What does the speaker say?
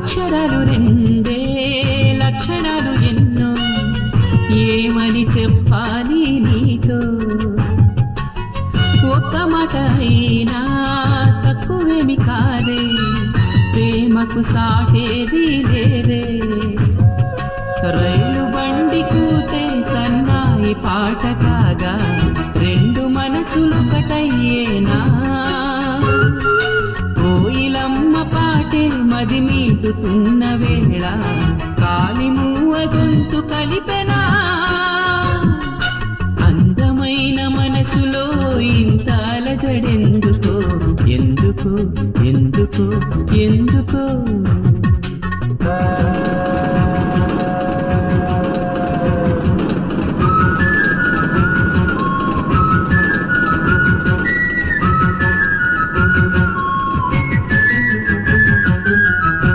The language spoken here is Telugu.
అక్షరాలు రెండే లక్షణాలు ఎన్నో ఏమని చెప్పాలి నీతో ఒక్క మాట అయినా తక్కువేమి కాదే ప్రేమకు సాటేది లేదే రైలు బండి కూతే సన్నాయి పాట కాగా రెండు మనసులొకటయ్యేనా కోయిలమ్మ పాటే మది మీటుతున్న వేళ కాలి మూవ గొంతు కలిపెనా అందమైన మనసులో ఇంత అలజడెందుకో ఎందుకో ఎందుకో ఎందుకో